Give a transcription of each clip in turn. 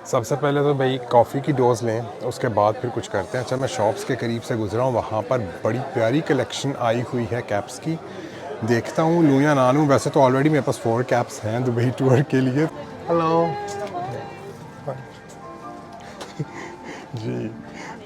सबसे पहले तो भाई कॉफ़ी की डोज़ लें, उसके बाद फिर कुछ करते हैं। अच्छा, मैं शॉप्स के करीब से गुजरा हूँ, वहाँ पर बड़ी प्यारी कलेक्शन आई हुई है कैप्स की। देखता हूँ लूँ या ना लूँ। वैसे तो ऑलरेडी मेरे पास 4 कैप्स हैं दुबई टूर के लिए। हेलो जी,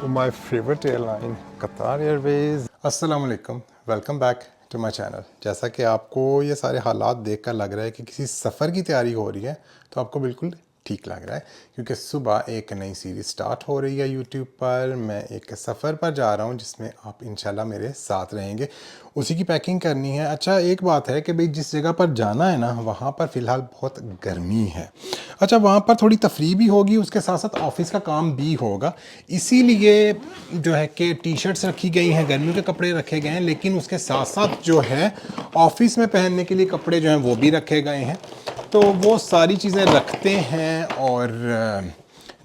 my favourite airline Qatar Airways. अस्सलाम वालेकुम, welcome back to my channel. जैसा कि आपको ये सारे हालात देखकर लग रहा है कि किसी सफ़र की तैयारी हो रही है, तो आपको बिल्कुल ठीक लग रहा है, क्योंकि सुबह एक नई सीरीज़ स्टार्ट हो रही है यूट्यूब पर। मैं एक सफ़र पर जा रहा हूँ जिसमें आप इंशाल्लाह मेरे साथ रहेंगे। उसी की पैकिंग करनी है। अच्छा, एक बात है कि भाई जिस जगह पर जाना है ना, वहाँ पर फ़िलहाल बहुत गर्मी है। अच्छा, वहाँ पर थोड़ी तफरी भी होगी, उसके साथ साथ ऑफिस का काम भी होगा। इसीलिए जो है कि टी शर्ट्स रखी गई हैं, गर्मियों के कपड़े रखे गए हैं, लेकिन उसके साथ साथ जो है ऑफिस में पहनने के लिए कपड़े जो हैं वो भी रखे गए हैं। तो वो सारी चीज़ें रखते हैं और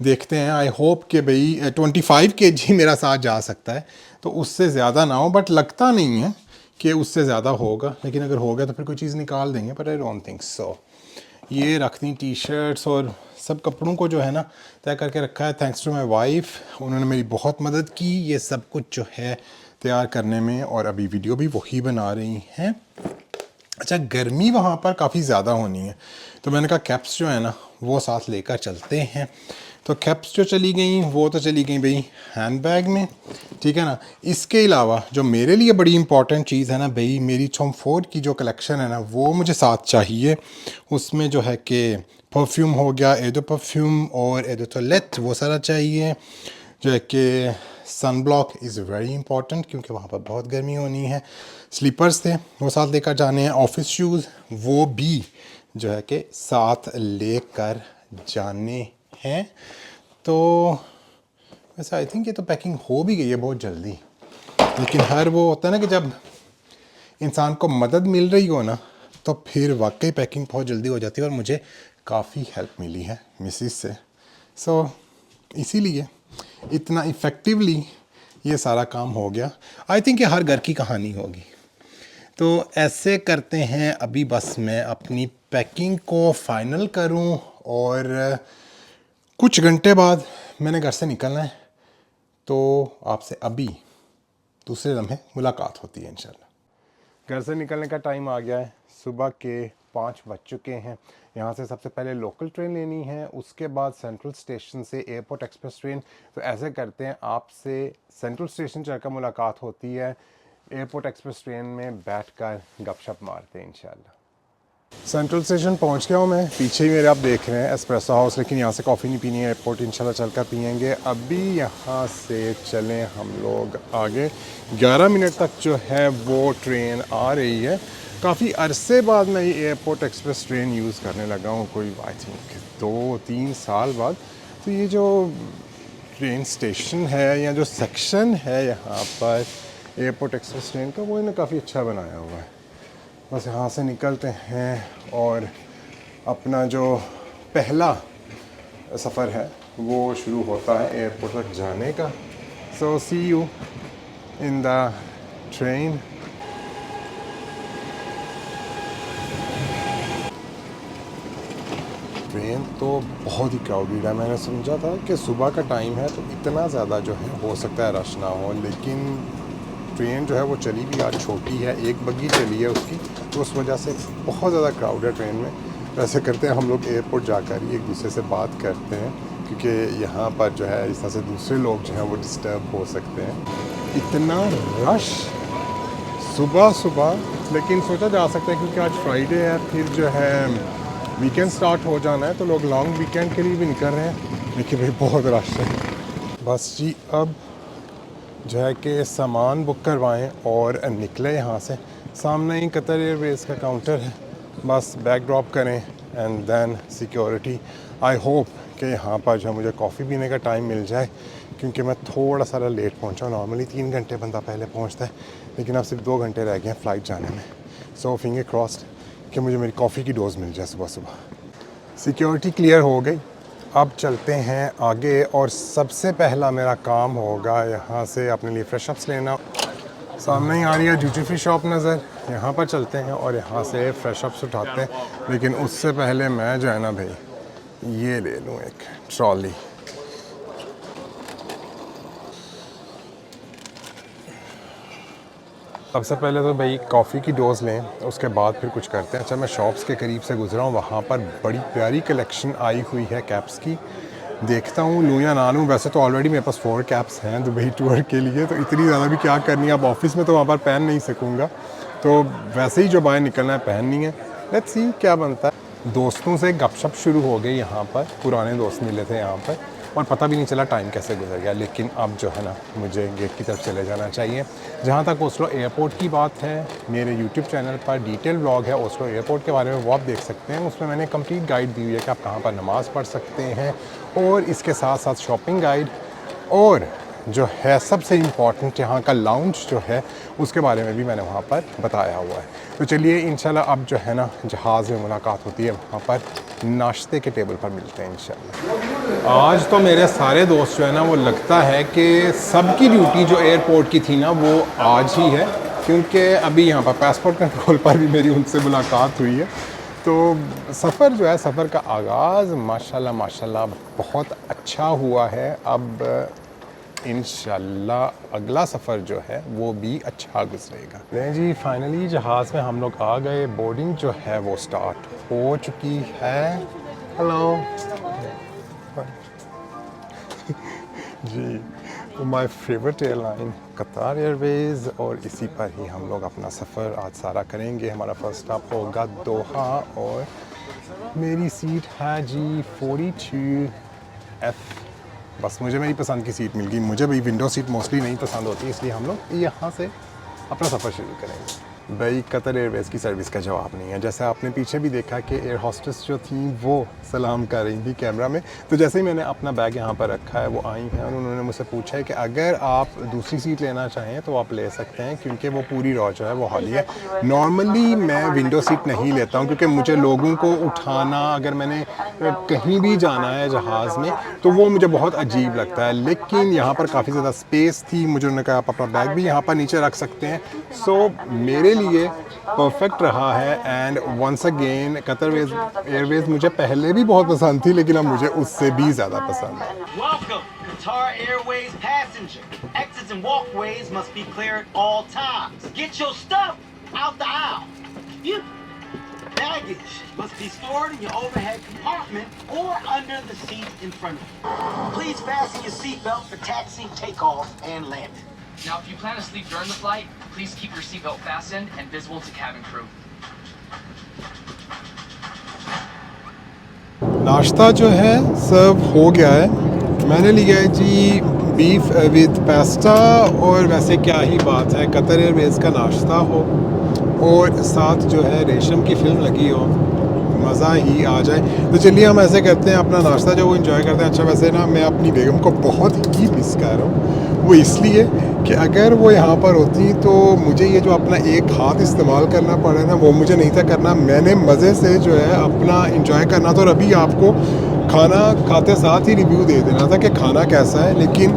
देखते हैं। आई होप कि भाई 25 kg मेरा साथ जा सकता है, तो उससे ज़्यादा ना हो, बट लगता नहीं है कि उससे ज़्यादा होगा। लेकिन अगर हो गया तो फिर कोई चीज़ निकाल देंगे, but I don't think so. ये रख दी टी शर्ट्स और सब कपड़ों को जो है ना तय करके रखा है। थैंक्स टू माई वाइफ, उन्होंने मेरी बहुत मदद की ये सब कुछ जो है तैयार करने में, और अभी वीडियो भी वही बना रही हैं। अच्छा, गर्मी वहाँ पर काफ़ी ज़्यादा होनी है, तो मैंने कहा कैप्स जो है ना वो साथ लेकर चलते हैं। तो कैप्स जो चली गई वो तो चली गई भाई हैंड बैग में, ठीक है ना। इसके अलावा जो मेरे लिए बड़ी इंपॉर्टेंट चीज़ है ना भाई, मेरी थॉम फोर्ड की जो कलेक्शन है ना वो मुझे साथ चाहिए। उसमें जो है कि परफ्यूम हो गया, एडो परफ्यूम और एडो टॉयलेट, वो सारा चाहिए। जो है कि sunblock is very important, क्योंकि वहाँ पर बहुत गर्मी होनी है। स्लीपर्स थे वो साथ लेकर जाने हैं। ऑफिस शूज़ वो भी जो है कि साथ लेकर जाने हैं। तो वैसे आई थिंक ये तो पैकिंग हो भी गई है बहुत जल्दी, लेकिन हर वो होता है ना कि जब इंसान को मदद मिल रही हो ना, तो फिर वाकई पैकिंग बहुत जल्दी हो जाती है, और मुझे काफ़ी हेल्प मिली है मिसिस से। सो इसीलिए इतना इफ़ेक्टिवली ये सारा काम हो गया। आई थिंक ये हर घर की कहानी होगी। तो ऐसे करते हैं, अभी बस मैं अपनी पैकिंग को फाइनल करूं, और कुछ घंटे बाद मैंने घर से निकलना है। तो आपसे अभी दूसरे लम्हे मुलाकात होती है इंशाल्लाह। घर से निकलने का टाइम आ गया है, सुबह के 5 बज चुके हैं। यहाँ से सबसे पहले लोकल ट्रेन लेनी है, उसके बाद सेंट्रल स्टेशन से एयरपोर्ट एक्सप्रेस ट्रेन। तो ऐसे करते हैं, आपसे सेंट्रल स्टेशन चढ़कर मुलाकात होती है, एयरपोर्ट एक्सप्रेस ट्रेन में बैठकर गपशप मारते हैं इंशाल्लाह। सेंट्रल स्टेशन पहुँच गया हूँ मैं। पीछे ही मेरे आप देख रहे हैं एस्प्रेसो हाउस, लेकिन यहाँ से कॉफ़ी नहीं पीनी है, एयरपोर्ट इंशाल्लाह चलकर पियेंगे। अभी यहाँ से चलें हम लोग आगे। 11 मिनट तक जो है वो ट्रेन आ रही है। काफ़ी अरसे बाद मैं ये एयरपोर्ट एक्सप्रेस ट्रेन यूज़ करने लगा हूँ, कोई आई थिंक 2-3 साल बाद। तो ये जो ट्रेन स्टेशन है या जो सेक्शन है यहाँ पर एयरपोर्ट एक्सप्रेस ट्रेन का, वो इन्हें काफ़ी अच्छा बनाया हुआ है। बस यहाँ से निकलते हैं और अपना जो पहला सफ़र है वो शुरू होता है एयरपोर्ट तक जाने का। So see you in the train. Train तो बहुत ही क्राउडेड है। मैंने समझा था कि सुबह का टाइम है तो इतना ज़्यादा जो है हो सकता है रश ना हो, लेकिन ट्रेन जो है वो चली भी आज छोटी है, एक बग्गी चली है उसकी, तो उस वजह से बहुत ज़्यादा क्राउड है ट्रेन में। वैसे करते हैं हम लोग एयरपोर्ट जाकर ही एक दूसरे से बात करते हैं, क्योंकि यहाँ पर जो है इस तरह से दूसरे लोग जो हैं वो डिस्टर्ब हो सकते हैं। इतना रश सुबह सुबह, लेकिन सोचा जा सकता है क्योंकि आज फ्राइडे है, फिर जो है वीकेंड स्टार्ट हो जाना है, तो लोग लॉन्ग वीकेंड के लिए भी निकल रहे हैं, लेकिन भाई बहुत रश है। बस जी, अब जो है कि सामान बुक करवाएं और निकले यहाँ से। सामने ही कतर एयरवेज़ का काउंटर है, बस बैग ड्रॉप करें and then security. I hope कि यहाँ पर जो है मुझे कॉफ़ी पीने का टाइम मिल जाए, क्योंकि मैं थोड़ा सा लेट पहुँचा। नॉर्मली 3 घंटे बंदा पहले पहुँचता है, लेकिन अब सिर्फ 2 घंटे रह गए हैं फ़्लाइट जाने में। सो फिंगर क्रॉस्ड कि मुझे मेरी कॉफ़ी की डोज़ मिल जाए सुबह सुबह। सिक्योरिटी क्लियर हो गई, अब चलते हैं आगे, और सबसे पहला मेरा काम होगा यहाँ से अपने लिए फ्रेश अप्स लेना। सामने ही आ रही है ड्यूटी फ्री शॉप नज़र, यहाँ पर चलते हैं और यहाँ से फ्रेश अप्स उठाते हैं। लेकिन उससे पहले मैं जो है ना भाई ये ले लूँ एक ट्रॉली। सबसे पहले तो भाई कॉफ़ी की डोज़ लें, उसके बाद फिर कुछ करते हैं। अच्छा, मैं शॉप्स के करीब से गुजरा हूँ, वहाँ पर बड़ी प्यारी कलेक्शन आई हुई है कैप्स की। देखता हूँ लूँ या ना लूँ। वैसे तो ऑलरेडी मेरे पास 4 कैप्स हैं दुबई टूर के लिए, तो इतनी ज़्यादा भी क्या करनी है। अब ऑफिस में तो वहाँ पर पहन नहीं सकूँगा, तो वैसे ही जो बाहर निकलना है पहननी है। लेट्स सी क्या बनता है। दोस्तों से गपशप शुरू हो गई यहाँ पर, पुराने दोस्त मिले थे यहाँ पर, और पता भी नहीं चला टाइम कैसे गुजर गया। लेकिन अब जो है ना, मुझे गेट की तरफ चले जाना चाहिए। जहाँ तक ओस्लो एयरपोर्ट की बात है, मेरे यूट्यूब चैनल पर डिटेल व्लॉग है ओस्लो एयरपोर्ट के बारे में, वो आप देख सकते हैं। उसमें मैंने कंप्लीट गाइड दी हुई है कि आप कहाँ पर नमाज़ पढ़ सकते हैं, और इसके साथ साथ शॉपिंग गाइड, और जो है सबसे इम्पॉर्टेंट यहाँ का लाउंज जो है उसके बारे में भी मैंने वहाँ पर बताया हुआ है। तो चलिए इंशाल्लाह अब जो है ना, जहाज़ में मुलाकात होती है, वहाँ पर नाश्ते के टेबल पर मिलते हैं इंशाल्लाह। आज तो मेरे सारे दोस्त जो है ना, वो लगता है कि सबकी ड्यूटी जो एयरपोर्ट की थी ना, वो आज ही है, क्योंकि अभी यहाँ पर पासपोर्ट कंट्रोल पर भी मेरी उनसे मुलाकात हुई है। तो सफ़र जो है, सफ़र का आगाज़ माशाल्लाह माशाल्लाह बहुत अच्छा हुआ है। अब इंशाल्लाह अगला सफ़र जो है वो भी अच्छा गुजरेगा। नहीं जी, फाइनली जहाज़ में हम लोग आ गए। बोर्डिंग जो है वो स्टार्ट हो चुकी है। हेलो जी, my favourite airline Qatar Airways, और इसी पर ही हम लोग अपना सफ़र आज सारा करेंगे। हमारा फर्स्ट स्टॉप होगा दोहा, और मेरी सीट है जी 42F। बस मुझे मेरी पसंद की सीट मिल गई। मुझे भाई विंडो सीट मोस्टली नहीं पसंद होती, इसलिए हम लोग यहाँ से अपना सफ़र शुरू करेंगे। भाई कतर एयरवेज़ की सर्विस का जवाब नहीं है। जैसे आपने पीछे भी देखा कि एयर होस्टेस जो थी वो सलाम कर रही थी कैमरा में, तो जैसे ही मैंने अपना बैग यहाँ पर रखा है, वो आई हैं और उन्होंने मुझसे पूछा है कि अगर आप दूसरी सीट लेना चाहें तो आप ले सकते हैं, क्योंकि वो पूरी रॉ जो है वो खाली है। नॉर्मली मैं विंडो सीट नहीं लेता हूँ, क्योंकि मुझे लोगों को उठाना, अगर मैंने कहीं भी जाना है जहाज़ में, तो वो मुझे बहुत अजीब लगता है। लेकिन यहाँ पर काफ़ी ज़्यादा स्पेस थी, मुझे उन्होंने कहा आप अपना बैग भी यहाँ पर नीचे रख सकते हैं। सो मेरे लिए परफेक्ट रहा है। And once again Qatar Airways मुझे पहले भी बहुत पसंद थी, लेकिन अब मुझे उससे भी ज़्यादा पसंद है। Welcome, Qatar Airways passenger. Exits and walkways must be clear at all times. Get your stuff out the aisle. Your baggage must be stored in your overhead compartment or under the seat in front of you. Please fasten your seatbelt for taxi, takeoff, and landing. Now, if you plan to sleep during the flight, please keep your seatbelt fastened and visible to cabin crew. नाश्ता जो है सर्व हो गया है। मैंने लिया है जी beef with pasta, और वैसे क्या ही बात है, कतर एयरवेज़ का नाश्ता हो और साथ जो है रेशम की फिल्म लगी हो, मज़ा ही आ जाए। तो चलिए हम ऐसे करते हैं, अपना नाश्ता जो वो इन्जॉय करते हैं। अच्छा, वैसे ना मैं अपनी बेगम को बहुत ही मिस कर रहा हूँ, वो इसलिए कि अगर वो यहाँ पर होती तो मुझे ये जो अपना एक हाथ इस्तेमाल करना पड़ा ना, वो मुझे नहीं था करना। मैंने मज़े से जो है अपना इंजॉय करना था, और अभी आपको खाना खाते साथ ही रिव्यू दे देना था कि खाना कैसा है। लेकिन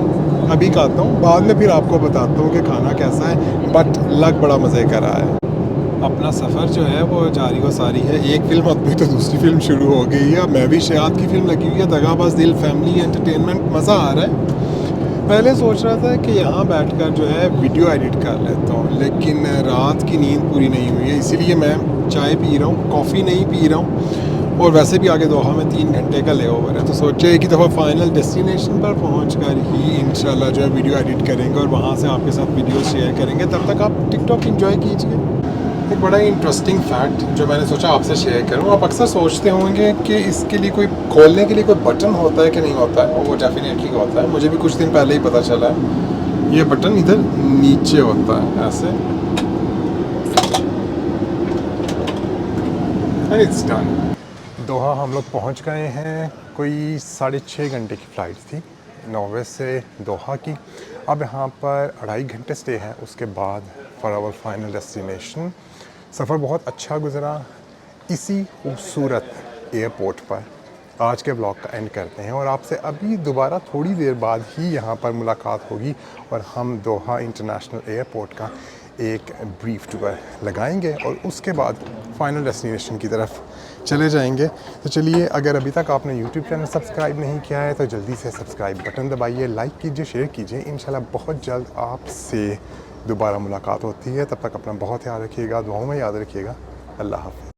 अभी खाता हूँ, बाद में फिर आपको बताता हूँ कि खाना कैसा है। बट लग बड़ा मज़े का रहा है। अपना सफ़र जो है वो जारी व सारी है। एक फिल्म अभी तो दूसरी फिल्म शुरू हो गई है। मैं भी शयाद की फिल्म लगी हुई है, दगाबाज दिल, फैमिली एंटरटेनमेंट, मज़ा आ रहा है। पहले सोच रहा था कि यहाँ बैठकर जो है वीडियो एडिट कर लेता हूँ, लेकिन रात की नींद पूरी नहीं हुई है, इसीलिए मैं चाय पी रहा हूँ, कॉफ़ी नहीं पी रहा हूँ। और वैसे भी आगे दोहा में 3 घंटे का ले ओवर है, तो सोचे एक ही दफ़ा फाइनल डेस्टिनेशन पर पहुँच कर ही इंशाल्लाह जो है वीडियो एडिट करेंगे और वहाँ से आपके साथ वीडियो शेयर करेंगे। तब तक आप टिकटॉक इंजॉय कीजिए। एक बड़ा ही इंटरेस्टिंग फैक्ट जो मैंने सोचा आपसे शेयर करूं। आप अक्सर सोचते होंगे कि इसके लिए कोई खोलने के लिए कोई बटन होता है कि नहीं होता है, और वो डेफिनेटली होता है। मुझे भी कुछ दिन पहले ही पता चला है। ये बटन इधर नीचे होता है ऐसे, एंड इट्स डन। दोहा हम लोग पहुंच गए हैं। कोई 6.5 घंटे की फ़्लाइट थी नॉर्वे से दोहा की। अब यहाँ पर 2.5 घंटे स्टे है, उसके बाद फॉर आवर फाइनल डेस्टिनेशन। सफ़र बहुत अच्छा गुजरा। इसी खूबसूरत एयरपोर्ट पर आज के ब्लॉग का एंड करते हैं, और आपसे अभी दोबारा थोड़ी देर बाद ही यहाँ पर मुलाकात होगी, और हम दोहा इंटरनेशनल एयरपोर्ट का एक ब्रीफ टूर लगाएंगे, और उसके बाद फाइनल डेस्टिनेशन की तरफ चले जाएंगे। तो चलिए, अगर अभी तक आपने यूट्यूब चैनल सब्सक्राइब नहीं किया है तो जल्दी से सब्सक्राइब बटन दबाइए, लाइक कीजिए, शेयर कीजिए। इंशाल्लाह बहुत जल्द आपसे दोबारा मुलाकात होती है। तब तक अपना बहुत ख्याल रखिएगा, दुआओं में याद रखिएगा। अल्लाह हाफ़िज़।